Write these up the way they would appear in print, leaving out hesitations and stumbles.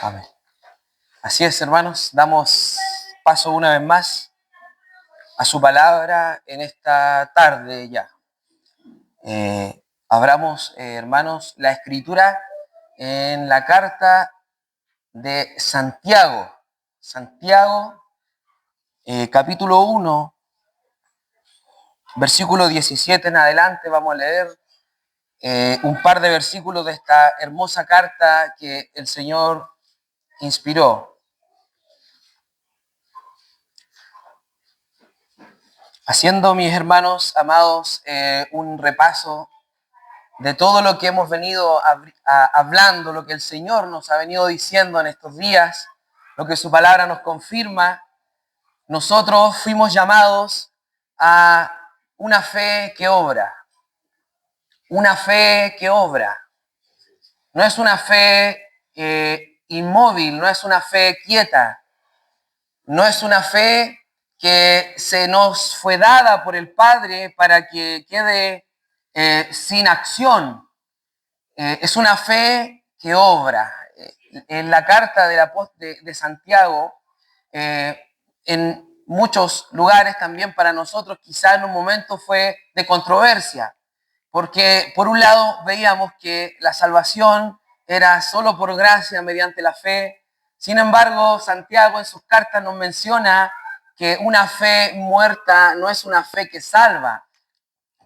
Amén. Así es, hermanos, damos paso una vez más a su palabra en esta tarde ya. Abramos, hermanos, la escritura en la carta de Santiago. Santiago, capítulo 1, versículo 17 en adelante, vamos a leer un par de versículos de esta hermosa carta que el Señor inspiró. Haciendo, mis hermanos amados, un repaso de todo lo que hemos venido hablando, lo que el Señor nos ha venido diciendo en estos días, lo que su palabra nos confirma, nosotros fuimos llamados a una fe que obra. Una fe que obra. No es una fe inmóvil, no es una fe quieta, no es una fe que se nos fue dada por el Padre para que quede sin acción. Es una fe que obra. En la carta de Santiago, en muchos lugares también para nosotros, quizá en un momento fue de controversia, porque por un lado veíamos que la salvación era solo por gracia mediante la fe. Sin embargo, Santiago en sus cartas nos menciona que una fe muerta no es una fe que salva,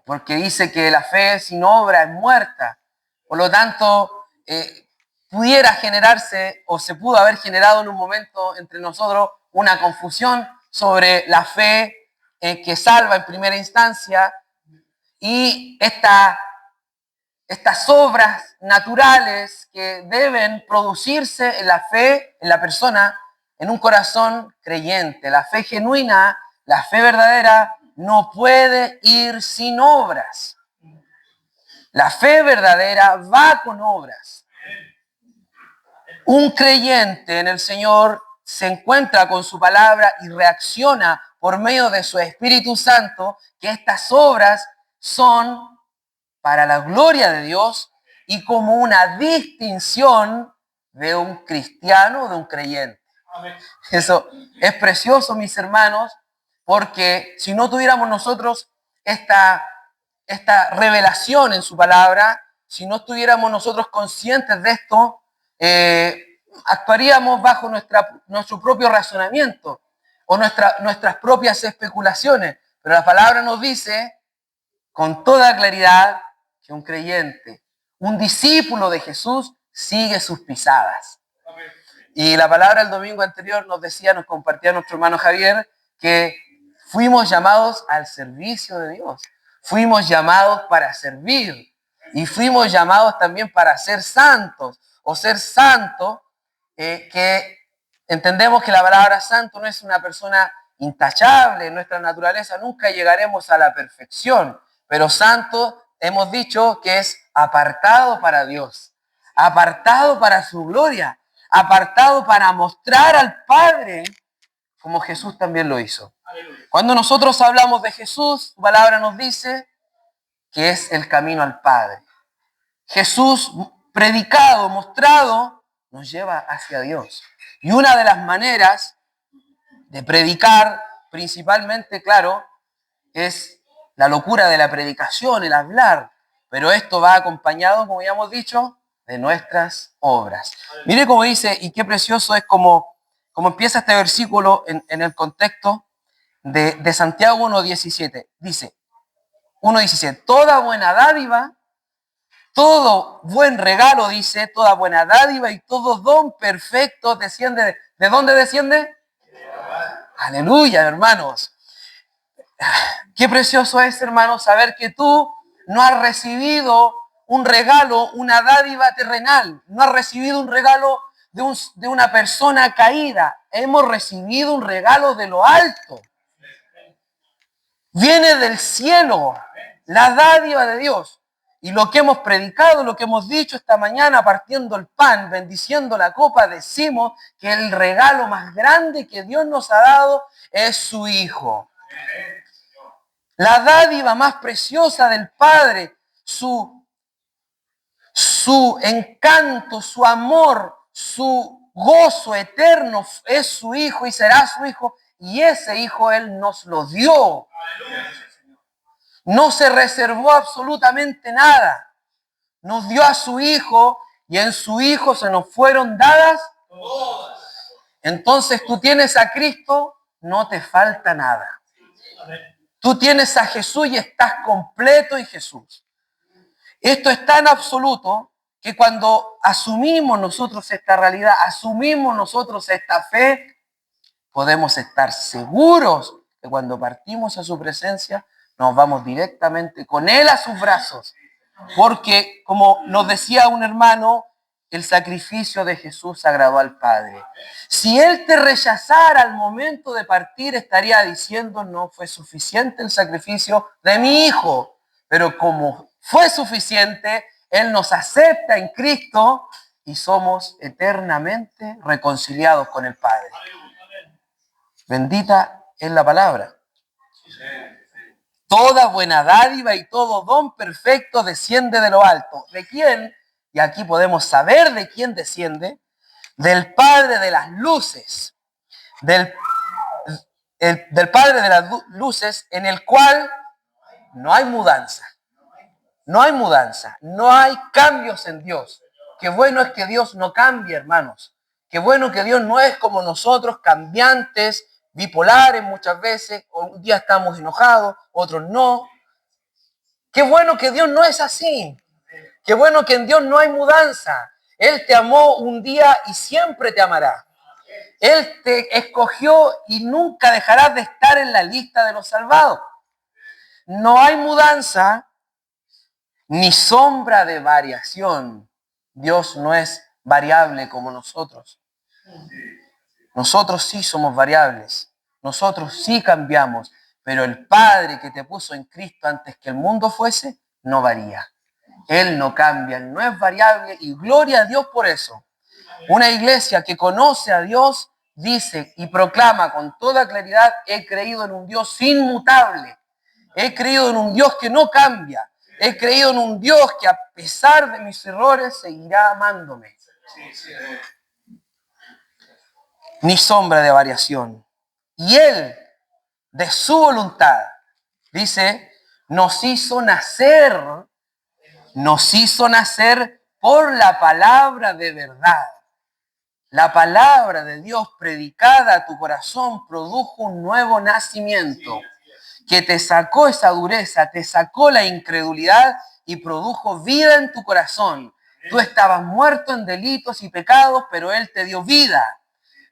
porque dice que la fe sin obra es muerta. Por lo tanto, pudiera generarse o se pudo haber generado en un momento entre nosotros una confusión sobre la fe que salva en primera instancia y estas obras naturales que deben producirse en la fe, en la persona, en un corazón creyente. La fe genuina, la fe verdadera, no puede ir sin obras. La fe verdadera va con obras. Un creyente en el Señor se encuentra con su palabra y reacciona por medio de su Espíritu Santo, que estas obras son para la gloria de Dios y como una distinción de un cristiano, de un creyente. Amén. Eso es precioso, mis hermanos, porque si no tuviéramos nosotros esta revelación en su palabra, si no estuviéramos nosotros conscientes de esto, actuaríamos bajo nuestro propio razonamiento o nuestras propias especulaciones. Pero la palabra nos dice con toda claridad que un creyente, un discípulo de Jesús, sigue sus pisadas. Amén. Y la palabra el domingo anterior nos compartía nuestro hermano Javier, que fuimos llamados al servicio de Dios. Fuimos llamados para servir y fuimos llamados también para ser santos o ser santo, que entendemos que la palabra santo no es una persona intachable, en nuestra naturaleza nunca llegaremos a la perfección, pero santo hemos dicho que es apartado para Dios, apartado para su gloria, apartado para mostrar al Padre como Jesús también lo hizo. Cuando nosotros hablamos de Jesús, su palabra nos dice que es el camino al Padre. Jesús predicado, mostrado, nos lleva hacia Dios. Y una de las maneras de predicar, principalmente, claro, es la locura de la predicación, el hablar. Pero esto va acompañado, como ya hemos dicho, de nuestras obras. Mire cómo dice, y qué precioso es como empieza este versículo en el contexto de Santiago 1.17. Dice, 1.17, toda buena dádiva, todo buen regalo, dice, toda buena dádiva y todo don perfecto desciende. ¿De dónde desciende? Aleluya, hermanos. Qué precioso es, hermanos, saber que tú no has recibido un regalo, una dádiva terrenal. No has recibido un regalo de una persona caída. Hemos recibido un regalo de lo alto. Viene del cielo, la dádiva de Dios. Y lo que hemos predicado, lo que hemos dicho esta mañana, partiendo el pan, bendiciendo la copa, decimos que el regalo más grande que Dios nos ha dado es su Hijo. La dádiva más preciosa del Padre, su encanto, su amor, su gozo eterno es su Hijo y será su Hijo, y ese Hijo Él nos lo dio. No se reservó absolutamente nada. Nos dio a su Hijo y en su Hijo se nos fueron dadas todas. Entonces tú tienes a Cristo, no te falta nada. Tú tienes a Jesús y estás completo en Jesús. Esto es tan absoluto que cuando asumimos nosotros esta realidad, asumimos nosotros esta fe, podemos estar seguros que cuando partimos a su presencia, nos vamos directamente con Él a sus brazos. Porque, como nos decía un hermano, el sacrificio de Jesús agradó al Padre. Si Él te rechazara al momento de partir, estaría diciendo, no fue suficiente el sacrificio de mi Hijo. Pero como fue suficiente, Él nos acepta en Cristo y somos eternamente reconciliados con el Padre. Bendita es la palabra. Toda buena dádiva y todo don perfecto desciende de lo alto. ¿De quién? Y aquí podemos saber de quién desciende. Del Padre de las luces. Del Padre de las luces, en el cual no hay mudanza. No hay mudanza. No hay cambios en Dios. Qué bueno es que Dios no cambie, hermanos. Qué bueno que Dios no es como nosotros, cambiantes, bipolares muchas veces. Un día estamos enojados, otros no. Qué bueno que Dios no es así. Qué bueno que en Dios no hay mudanza. Él te amó un día y siempre te amará. Él te escogió y nunca dejarás de estar en la lista de los salvados. No hay mudanza ni sombra de variación. Dios no es variable como nosotros. Nosotros sí somos variables. Nosotros sí cambiamos. Pero el Padre que te puso en Cristo antes que el mundo fuese, no varía. Él no cambia, Él no es variable y gloria a Dios por eso. Una iglesia que conoce a Dios dice y proclama con toda claridad, he creído en un Dios inmutable. He creído en un Dios que no cambia. He creído en un Dios que a pesar de mis errores seguirá amándome. Ni sombra de variación. Y Él, de su voluntad, dice, nos hizo nacer por la palabra de verdad. La palabra de Dios predicada a tu corazón produjo un nuevo nacimiento que te sacó esa dureza, te sacó la incredulidad y produjo vida en tu corazón. Tú estabas muerto en delitos y pecados, pero Él te dio vida.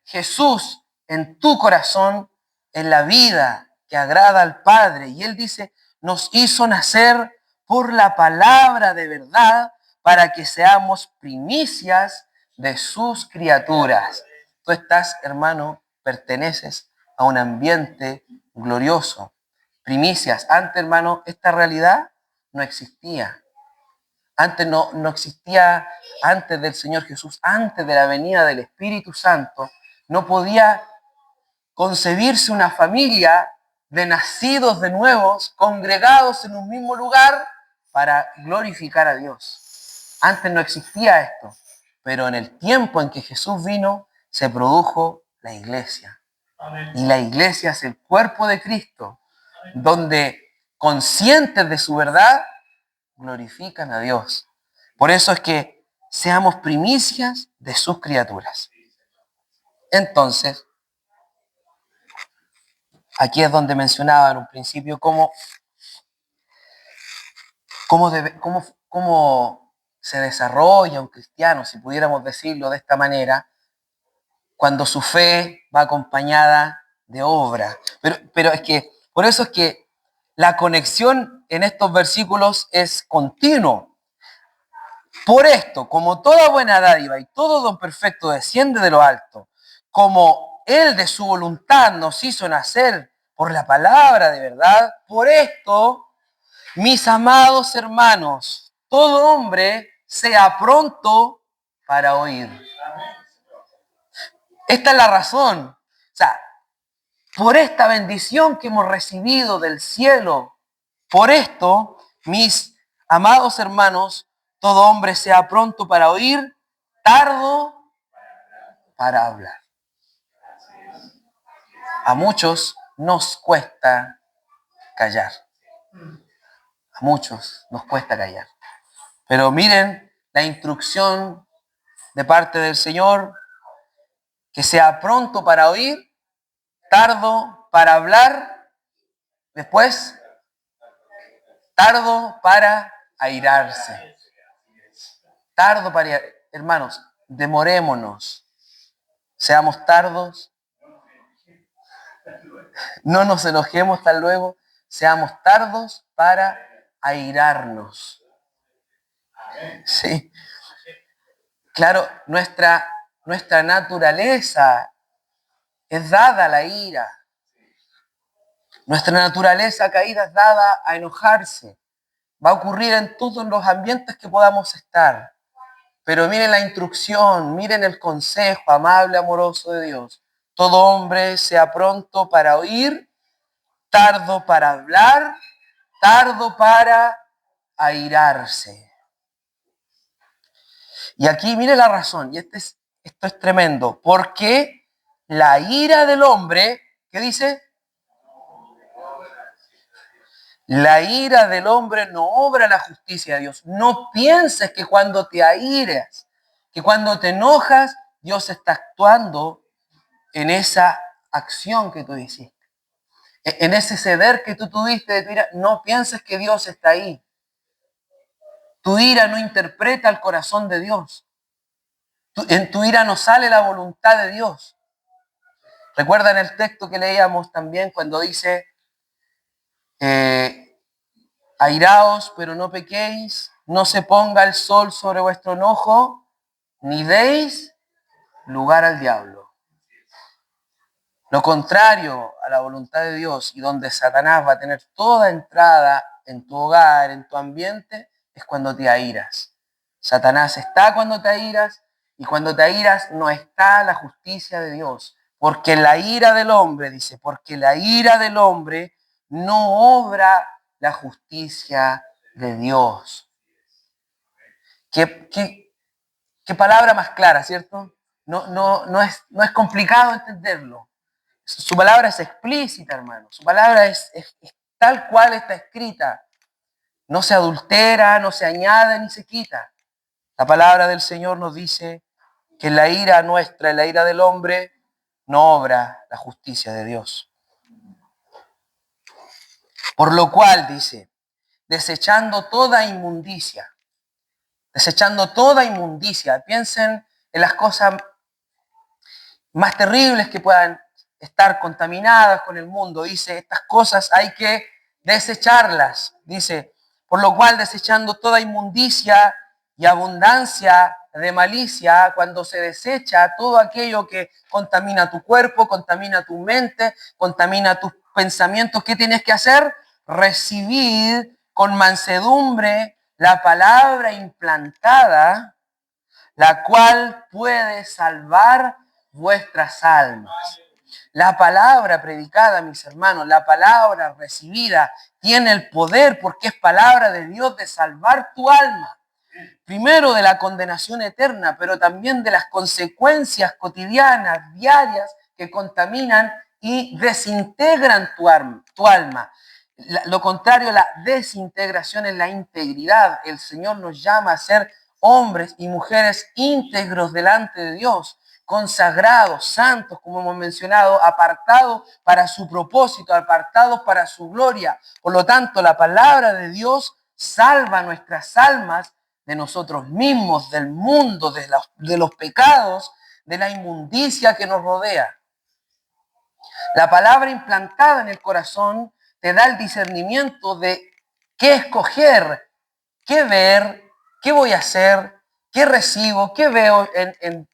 Jesús en tu corazón es la vida que agrada al Padre. Y Él dice, nos hizo nacer por la palabra de verdad para que seamos primicias de sus criaturas. Tú estás, hermano, perteneces a un ambiente glorioso. Primicias. Antes, hermano, esta realidad no existía. Antes no existía, antes del Señor Jesús, antes de la venida del Espíritu Santo, no podía concebirse una familia de nacidos de nuevos, congregados en un mismo lugar para glorificar a Dios. Antes no existía esto, pero en el tiempo en que Jesús vino, se produjo la iglesia. Y la iglesia es el cuerpo de Cristo, donde conscientes de su verdad, glorifican a Dios. Por eso es que seamos primicias de sus criaturas. Entonces, aquí es donde mencionaba en un principio cómo se desarrolla un cristiano, si pudiéramos decirlo de esta manera, cuando su fe va acompañada de obra. Pero es que, por eso es que la conexión en estos versículos es continuo. Por esto, como toda buena dádiva y todo don perfecto desciende de lo alto, como Él de su voluntad nos hizo nacer por la palabra de verdad, por esto, mis amados hermanos, todo hombre sea pronto para oír. Esta es la razón. O sea, por esta bendición que hemos recibido del cielo, por esto, mis amados hermanos, todo hombre sea pronto para oír, tardo para hablar. A muchos nos cuesta callar. A muchos nos cuesta callar. Pero miren la instrucción de parte del Señor, que sea pronto para oír, tardo para hablar, después tardo para airarse. Tardo para... Hermanos, demorémonos. Seamos tardos. No nos enojemos tan luego. Seamos tardos para airarnos. Sí. Claro, nuestra naturaleza es dada a la ira. Nuestra naturaleza caída es dada a enojarse. Va a ocurrir en todos los ambientes que podamos estar. Pero miren la instrucción, miren el consejo amable, amoroso de Dios. Todo hombre sea pronto para oír, tardo para hablar, tardo para airarse. Y aquí mire la razón, y esto es tremendo. Porque la ira del hombre, ¿qué dice? La ira del hombre no obra la justicia de Dios. No pienses que cuando te airas, que cuando te enojas, Dios está actuando en esa acción que tú hiciste. En ese ceder que tú tuviste de tu ira. No pienses que Dios está ahí. Tu ira no interpreta el corazón de Dios. En tu ira no sale la voluntad de Dios. ¿Recuerdan el texto que leíamos también cuando dice... airaos, pero no pequéis, no se ponga el sol sobre vuestro enojo, ni deis lugar al diablo. Lo contrario a la voluntad de Dios y donde Satanás va a tener toda entrada en tu hogar, en tu ambiente, es cuando te airas. Satanás está cuando te airas y cuando te airas no está la justicia de Dios. Porque la ira del hombre, dice, porque la ira del hombre no obra la justicia de Dios. ¿Qué palabra más clara, cierto? No es complicado entenderlo. Su palabra es explícita, hermano. Su palabra es tal cual está escrita. No se adultera, no se añade ni se quita. La palabra del Señor nos dice que la ira nuestra, la ira del hombre, no obra la justicia de Dios. Por lo cual, dice, desechando toda inmundicia. Piensen en las cosas más terribles que puedan estar contaminadas con el mundo. Dice, estas cosas hay que desecharlas. Dice, por lo cual desechando toda inmundicia y abundancia de malicia, cuando se desecha todo aquello que contamina tu cuerpo, contamina tu mente, contamina tus pensamientos, ¿qué tienes que hacer? Recibir con mansedumbre la palabra implantada, la cual puede salvar vuestras almas. La palabra predicada, mis hermanos, la palabra recibida tiene el poder, porque es palabra de Dios, de salvar tu alma. Primero de la condenación eterna, pero también de las consecuencias cotidianas, diarias, que contaminan y desintegran tu alma. Lo contrario a la desintegración es la integridad. El Señor nos llama a ser hombres y mujeres íntegros delante de Dios, consagrados, santos, como hemos mencionado, apartados para su propósito, apartados para su gloria. Por lo tanto, la palabra de Dios salva nuestras almas de nosotros mismos, del mundo, de los pecados, de la inmundicia que nos rodea. La palabra implantada en el corazón te da el discernimiento de qué escoger, qué ver, qué voy a hacer, qué recibo, qué veo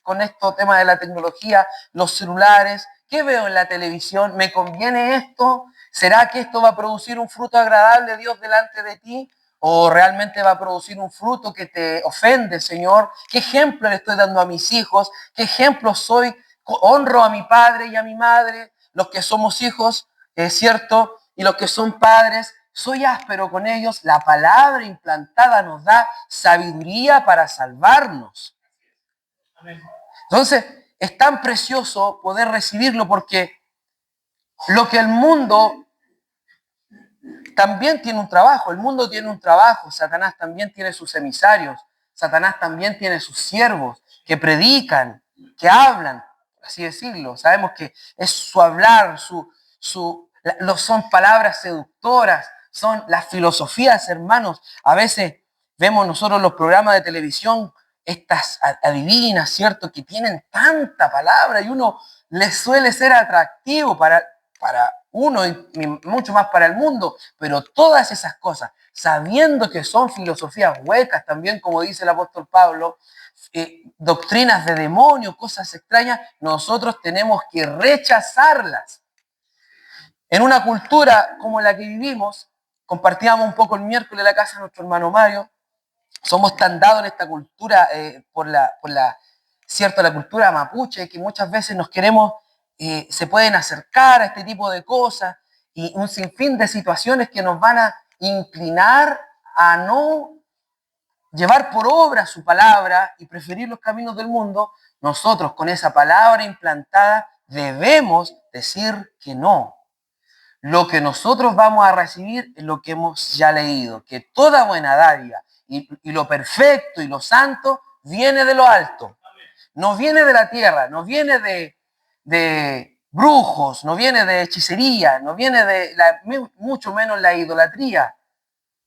con estos temas de la tecnología, los celulares, qué veo en la televisión, ¿me conviene esto? ¿Será que esto va a producir un fruto agradable, Dios, delante de ti? ¿O realmente va a producir un fruto que te ofende, Señor? ¿Qué ejemplo le estoy dando a mis hijos? ¿Qué ejemplo soy? ¿Honro a mi padre y a mi madre? Los que somos hijos, es cierto, y los que son padres, soy áspero con ellos. La palabra implantada nos da sabiduría para salvarnos. Entonces, es tan precioso poder recibirlo porque lo que el mundo también tiene un trabajo, el mundo tiene un trabajo, Satanás también tiene sus emisarios, Satanás también tiene sus siervos que predican, que hablan, así decirlo. Sabemos que es su hablar, son palabras seductoras, son las filosofías, hermanos. A veces vemos nosotros los programas de televisión, estas adivinas, ¿cierto? Que tienen tanta palabra y uno les suele ser atractivo para uno y mucho más para el mundo, pero todas esas cosas, sabiendo que son filosofías huecas también, como dice el apóstol Pablo, doctrinas de demonio, cosas extrañas, nosotros tenemos que rechazarlas. En una cultura como la que vivimos, compartíamos un poco el miércoles en la casa de nuestro hermano Mario, somos tan dados en esta cultura cierto, la cultura mapuche, que muchas veces nos queremos, se pueden acercar a este tipo de cosas y un sinfín de situaciones que nos van a inclinar a no llevar por obra su palabra y preferir los caminos del mundo. Nosotros con esa palabra implantada debemos decir que no. Lo que nosotros vamos a recibir es lo que hemos ya leído, que toda buena dádiva y lo perfecto y lo santo viene de lo alto. No viene de la tierra, no viene de brujos, no viene de hechicería, no viene mucho menos la idolatría.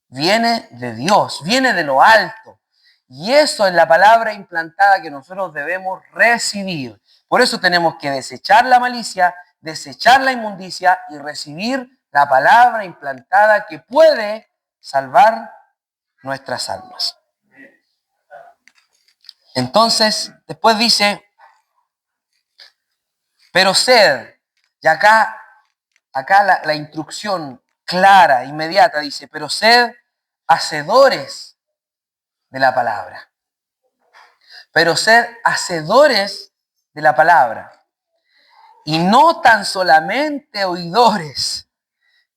Viene de Dios, viene de lo alto. Y eso es la palabra implantada que nosotros debemos recibir. Por eso tenemos que desechar la malicia, desechar la inmundicia y recibir la palabra implantada que puede salvar nuestras almas. Entonces, después dice, pero sed, y acá la instrucción clara, inmediata, dice, pero sed hacedores de la palabra. Pero ser hacedores de la palabra. Y no tan solamente oidores,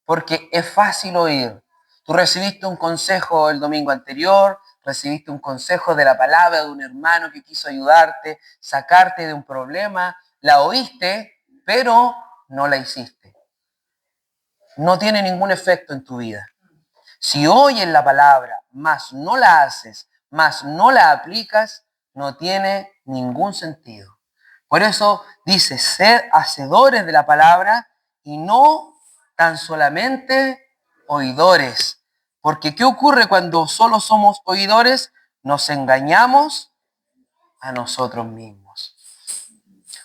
porque es fácil oír. Tú recibiste un consejo el domingo anterior, recibiste un consejo de la palabra de un hermano que quiso ayudarte, sacarte de un problema, la oíste, pero no la hiciste. No tiene ningún efecto en tu vida. Si oyes la palabra, mas no la haces, mas no la aplicas, no tiene ningún sentido. Por eso dice, sed hacedores de la palabra y no tan solamente oidores. Porque ¿qué ocurre cuando solo somos oidores? Nos engañamos a nosotros mismos.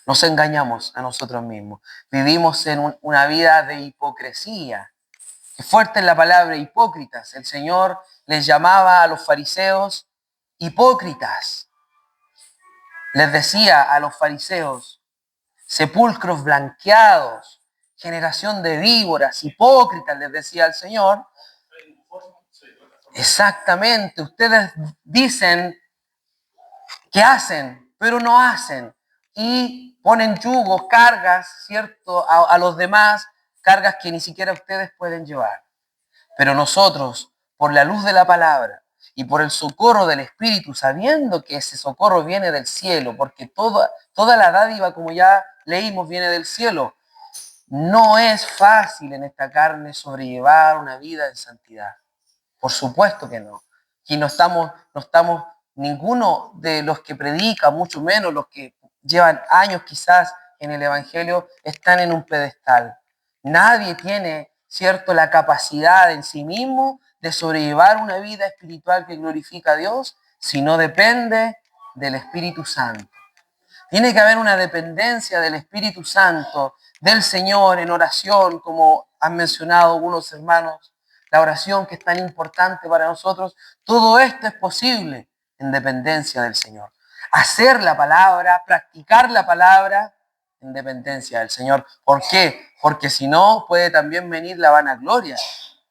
Nos engañamos a nosotros mismos. Vivimos en una vida de hipocresía. Qué fuerte es la palabra hipócritas. El Señor les llamaba a los fariseos hipócritas. Les decía a los fariseos, sepulcros blanqueados, generación de víboras, hipócritas, les decía el Señor. Exactamente, ustedes dicen que hacen, pero no hacen. Y ponen yugos, cargas, ¿cierto?, a los demás, cargas que ni siquiera ustedes pueden llevar. Pero nosotros, por la luz de la palabra y por el socorro del Espíritu, sabiendo que ese socorro viene del cielo, porque toda la dádiva, como ya leímos, viene del cielo, no es fácil en esta carne sobrellevar una vida en santidad. Por supuesto que no. Y no estamos, ninguno de los que predican, mucho menos los que llevan años quizás en el Evangelio, están en un pedestal. Nadie tiene, ¿cierto?, la capacidad en sí mismo de sobrellevar una vida espiritual que glorifica a Dios, si no depende del Espíritu Santo. Tiene que haber una dependencia del Espíritu Santo, del Señor en oración, como han mencionado algunos hermanos, la oración que es tan importante para nosotros. Todo esto es posible en dependencia del Señor. Hacer la palabra, practicar la palabra en dependencia del Señor. ¿Por qué? Porque si no puede también venir la vanagloria.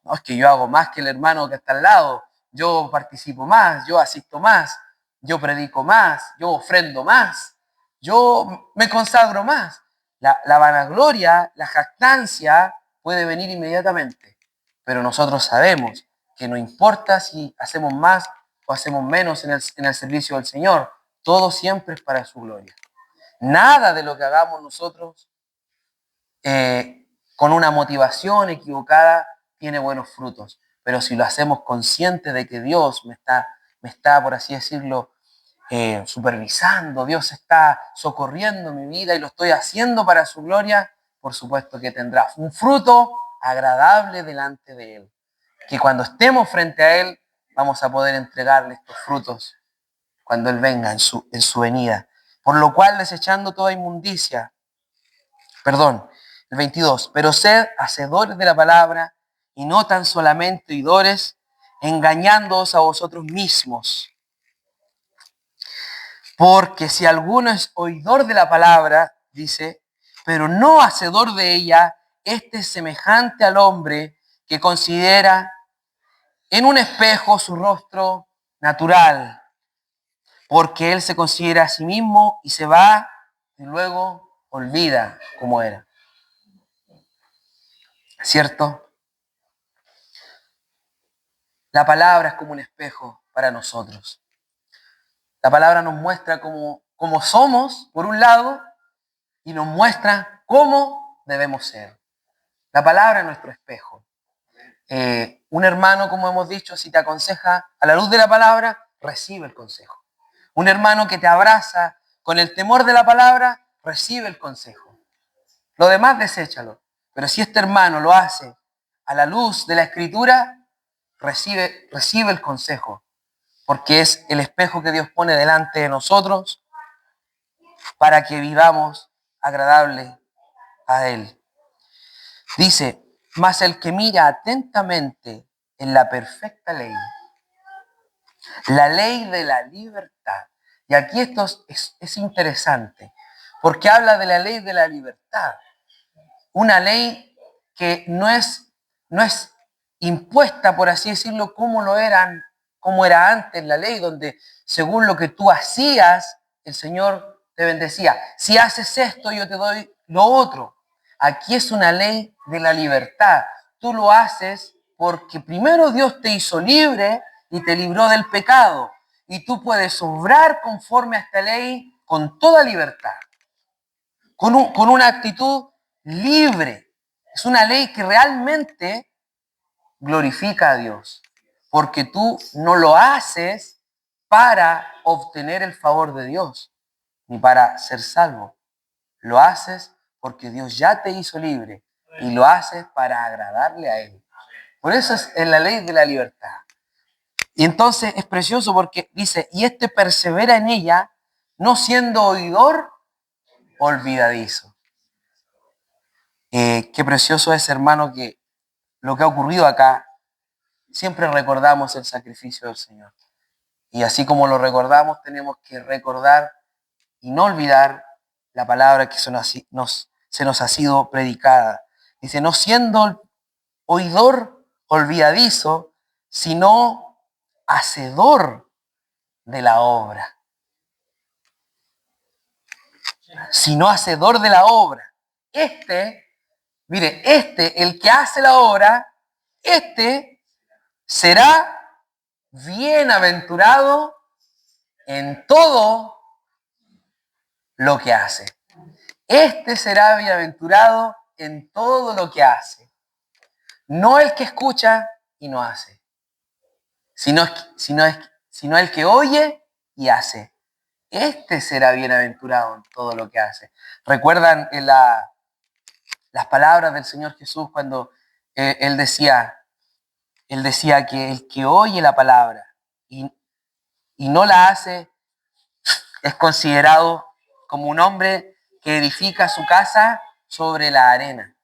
No, es que yo hago más que el hermano que está al lado, yo participo más, yo asisto más, yo predico más, yo ofrendo más, yo me consagro más. La vanagloria, la jactancia puede venir inmediatamente, pero nosotros sabemos que no importa si hacemos más o hacemos menos en el servicio del Señor, todo siempre es para su gloria. Nada de lo que hagamos nosotros con una motivación equivocada tiene buenos frutos. Pero si lo hacemos consciente de que Dios me está, por así decirlo, supervisando, Dios está socorriendo mi vida y lo estoy haciendo para su gloria, por supuesto que tendrá un fruto agradable delante de Él. Que cuando estemos frente a Él, vamos a poder entregarle estos frutos cuando Él venga en su venida. Por lo cual, desechando toda inmundicia, el 22, pero sed hacedores de la palabra y no tan solamente oidores, engañándoos a vosotros mismos. Porque si alguno es oidor de la palabra, dice, pero no hacedor de ella, este es semejante al hombre que considera en un espejo su rostro natural, porque él se considera a sí mismo y se va y luego olvida cómo era. ¿Cierto? La palabra es como un espejo para nosotros. La palabra nos muestra cómo somos, por un lado, y nos muestra cómo debemos ser. La palabra es nuestro espejo. Un hermano, como hemos dicho, si te aconseja a la luz de la palabra, recibe el consejo. Un hermano que te abraza con el temor de la palabra, recibe el consejo. Lo demás, deséchalo. Pero si este hermano lo hace a la luz de la Escritura, recibe el consejo. Porque es el espejo que Dios pone delante de nosotros para que vivamos agradable a Él. Dice, mas el que mira atentamente en la perfecta ley, la ley de la libertad. Y aquí esto es interesante, porque habla de la ley de la libertad. Una ley que no es impuesta, por así decirlo, como era antes la ley, donde según lo que tú hacías, el Señor te bendecía. Si haces esto, yo te doy lo otro. Aquí es una ley de la libertad. Tú lo haces porque primero Dios te hizo libre y te libró del pecado. Y tú puedes obrar conforme a esta ley con toda libertad, con una actitud libre. Es una ley que realmente glorifica a Dios, porque tú no lo haces para obtener el favor de Dios, ni para ser salvo. Lo haces porque Dios ya te hizo libre y lo haces para agradarle a Él. Por eso es en la ley de la libertad. Y entonces es precioso porque dice, y este persevera en ella, no siendo oidor olvidadizo. Qué precioso es, hermano, que lo que ha ocurrido acá, siempre recordamos el sacrificio del Señor. Y así como lo recordamos, tenemos que recordar y no olvidar la palabra que se nos ha sido predicada. Dice, no siendo oidor olvidadizo, sino hacedor de la obra. Sino hacedor de la obra. El que hace la obra, será bienaventurado en todo lo que hace. Será bienaventurado en todo lo que hace. No el que escucha y no hace, sino el que oye y hace. Será bienaventurado en todo lo que hace. ¿Recuerdan las palabras del Señor Jesús cuando Él decía que el que oye la palabra y no la hace es considerado como un hombre que edifica su casa sobre la arena?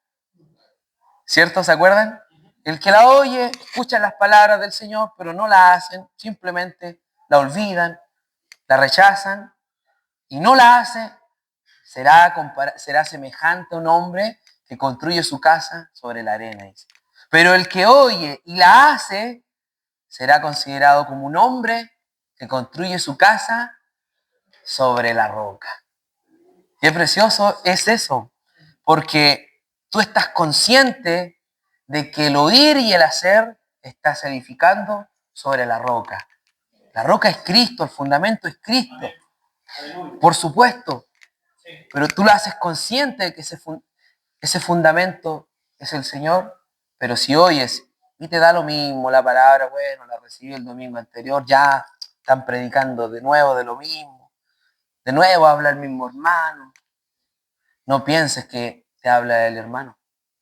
¿Cierto? ¿Se acuerdan? El que la oye, escucha las palabras del Señor, pero no la hacen, simplemente la olvidan, la rechazan y no la hace, será semejante a un hombre que construye su casa sobre la arena. Pero el que oye y la hace, será considerado como un hombre que construye su casa sobre la roca. Qué precioso es eso, porque tú estás consciente de que el oír y el hacer estás edificando sobre la roca. La roca es Cristo, el fundamento es Cristo. Por supuesto, pero tú lo haces consciente de que ese fundamento es el Señor. Pero si oyes y te da lo mismo la palabra, bueno, la recibí el domingo anterior, ya están predicando de nuevo de lo mismo, de nuevo habla el mismo hermano. No pienses que te habla el hermano.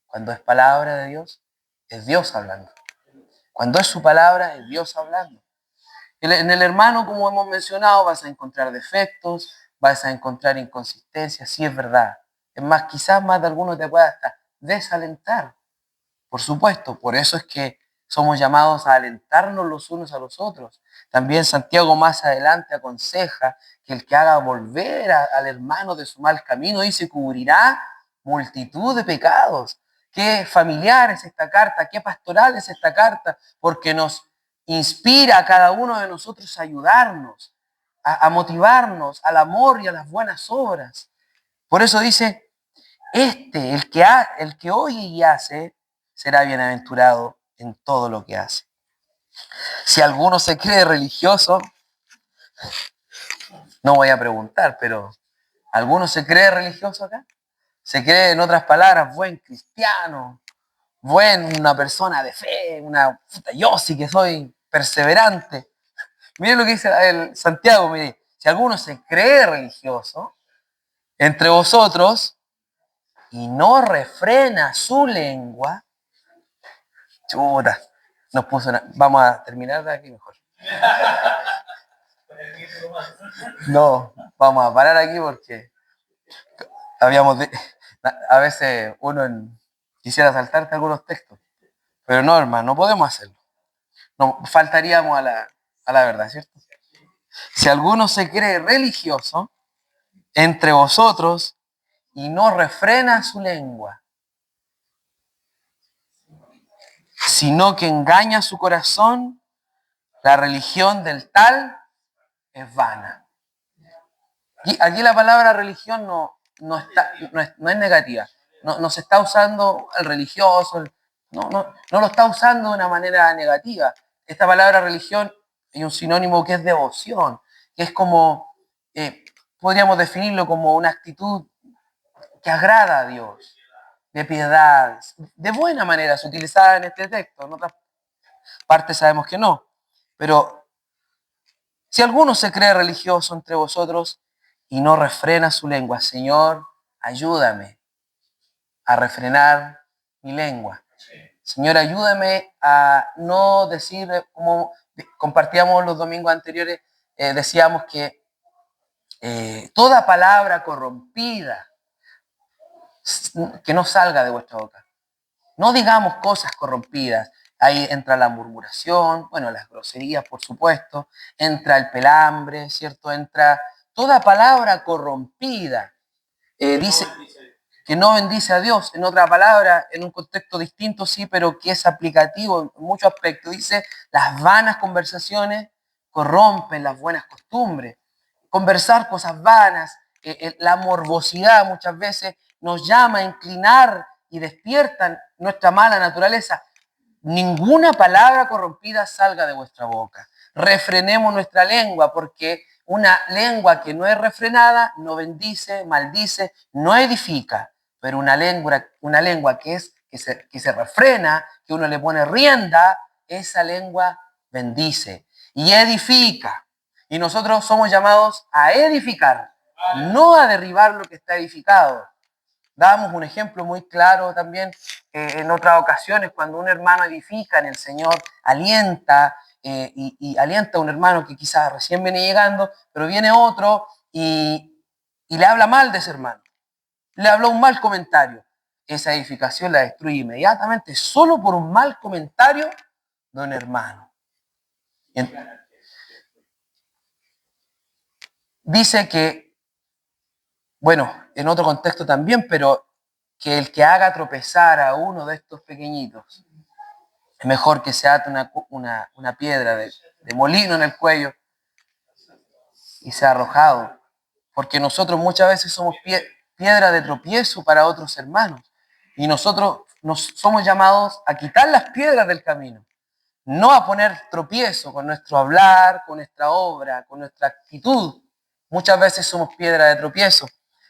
Cuando es palabra de Dios, es Dios hablando. Cuando es su palabra, es Dios hablando. En el hermano, como hemos mencionado, vas a encontrar defectos, vas a encontrar inconsistencias, sí es verdad. Es más, quizás más de alguno te pueda hasta desalentar. Por supuesto, por eso es que somos llamados a alentarnos los unos a los otros. También Santiago más adelante aconseja que el que haga volver al hermano de su mal camino, dice, cubrirá multitud de pecados. Qué familiar es esta carta, qué pastoral es esta carta, porque nos inspira a cada uno de nosotros a ayudarnos, a motivarnos al amor y a las buenas obras. Por eso dice, el que oye y hace, será bienaventurado en todo lo que hace. Si alguno se cree religioso, no voy a preguntar, pero ¿alguno se cree religioso acá? Se cree, en otras palabras, buen cristiano, una persona de fe, yo sí que soy perseverante. Miren lo que dice el Santiago, mire, si alguno se cree religioso entre vosotros y no refrena su lengua, chuta, vamos a terminar de aquí mejor. No, vamos a parar aquí porque a veces quisiera saltarte algunos textos, pero no, hermano, no podemos hacerlo. No, faltaríamos a la verdad, ¿cierto? Si alguno se cree religioso entre vosotros y no refrena su lengua, sino que engaña su corazón, la religión del tal es vana. Y aquí la palabra religión no es negativa. No se está usando el religioso, no lo está usando de una manera negativa. Esta palabra religión hay un sinónimo que es devoción, que es como, podríamos definirlo como una actitud que agrada a Dios, de piedad, de buena manera, se utilizada en este texto. En otras partes sabemos que no. Pero si alguno se cree religioso entre vosotros y no refrena su lengua, Señor, ayúdame a refrenar mi lengua. Señor, ayúdame a no decir, como compartíamos los domingos anteriores, decíamos que toda palabra corrompida que no salga de vuestra boca. No digamos cosas corrompidas. Ahí entra la murmuración, bueno, las groserías, por supuesto, entra el pelambre, ¿cierto? Entra toda palabra corrompida. Dice que no bendice a Dios. En otra palabra, en un contexto distinto, sí, pero que es aplicativo en muchos aspectos. Dice, las vanas conversaciones corrompen las buenas costumbres. Conversar cosas vanas, la morbosidad muchas veces nos llama a inclinar y despiertan nuestra mala naturaleza. Ninguna palabra corrompida salga de vuestra boca. Refrenemos nuestra lengua, porque una lengua que no es refrenada no bendice, maldice, no edifica. Pero una lengua que se refrena, que uno le pone rienda, esa lengua bendice y edifica. Y nosotros somos llamados a edificar, no a derribar lo que está edificado. Dábamos un ejemplo muy claro también en otras ocasiones, cuando un hermano edifica en el Señor, alienta y alienta a un hermano que quizás recién viene llegando, pero viene otro y le habla mal de ese hermano, le habló un mal comentario. Esa edificación la destruye inmediatamente solo por un mal comentario de un hermano. Dice que, bueno, en otro contexto también, pero que el que haga tropezar a uno de estos pequeñitos, es mejor que se ate una piedra de molino en el cuello y sea arrojado. Porque nosotros muchas veces somos piedra de tropiezo para otros hermanos. Y nosotros somos llamados a quitar las piedras del camino. No a poner tropiezo con nuestro hablar, con nuestra obra, con nuestra actitud. Muchas veces somos piedra de tropiezo.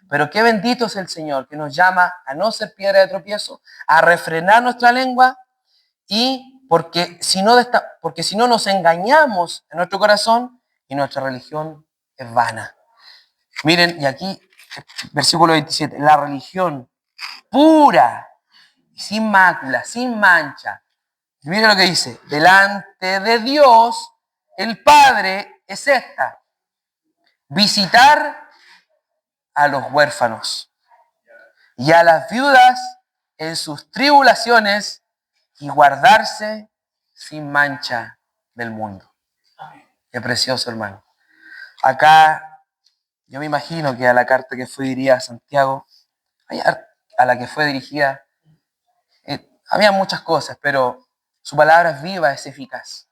Pero qué bendito es el Señor que nos llama a no ser piedra de tropiezo, a refrenar nuestra lengua y porque si no nos engañamos en nuestro corazón y nuestra religión es vana. Miren, y aquí, versículo 27, la religión pura, sin mácula, sin mancha. Miren lo que dice, delante de Dios, el Padre es esta, visitar a los huérfanos y a las viudas en sus tribulaciones y guardarse sin mancha del mundo. Qué precioso, hermano. Acá yo me imagino que a la carta que fue dirigida a Santiago, a la que fue dirigida, había muchas cosas, pero su palabra es viva, es eficaz.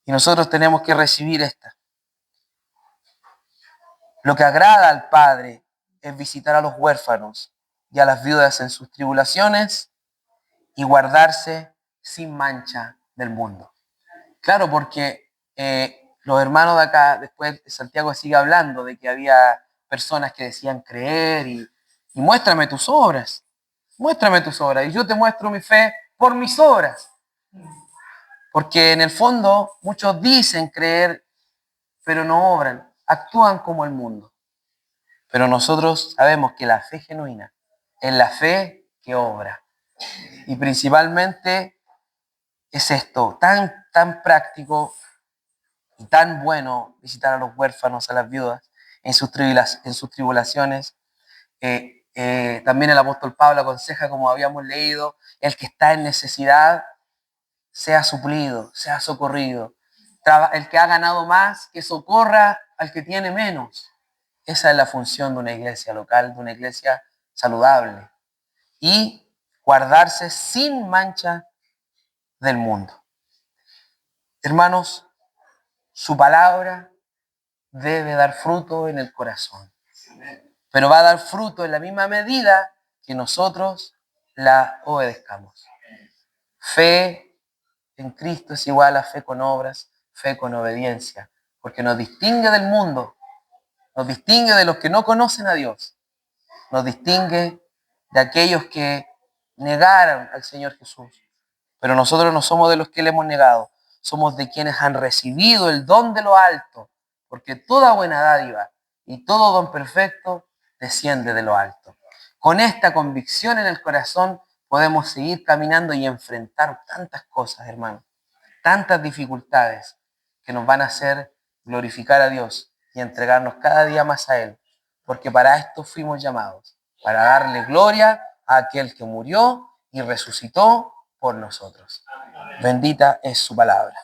Y nosotros tenemos que recibir esta. Lo que agrada al Padre es visitar a los huérfanos y a las viudas en sus tribulaciones y guardarse sin mancha del mundo. Claro, porque los hermanos de acá, después Santiago sigue hablando de que había personas que decían creer y muéstrame tus obras, y yo te muestro mi fe por mis obras. Porque en el fondo muchos dicen creer, pero no obran, actúan como el mundo. Pero nosotros sabemos que la fe genuina es la fe que obra. Y principalmente es esto, tan práctico y tan bueno visitar a los huérfanos, a las viudas, en sus tribulaciones. También el apóstol Pablo aconseja, como habíamos leído, el que está en necesidad sea suplido, sea socorrido. El que ha ganado más, que socorra al que tiene menos. Esa es la función de una iglesia local, de una iglesia saludable. Y guardarse sin mancha del mundo. Hermanos, su palabra debe dar fruto en el corazón. Pero va a dar fruto en la misma medida que nosotros la obedezcamos. Fe en Cristo es igual a fe con obras, fe con obediencia, porque nos distingue del mundo, nos distingue de los que no conocen a Dios, nos distingue de aquellos que negaron al Señor Jesús. Pero nosotros no somos de los que le hemos negado, somos de quienes han recibido el don de lo alto, porque toda buena dádiva y todo don perfecto desciende de lo alto. Con esta convicción en el corazón podemos seguir caminando y enfrentar tantas cosas, hermano, tantas dificultades que nos van a hacer glorificar a Dios y entregarnos cada día más a Él, porque para esto fuimos llamados, para darle gloria a aquel que murió y resucitó por nosotros. Bendita es su palabra.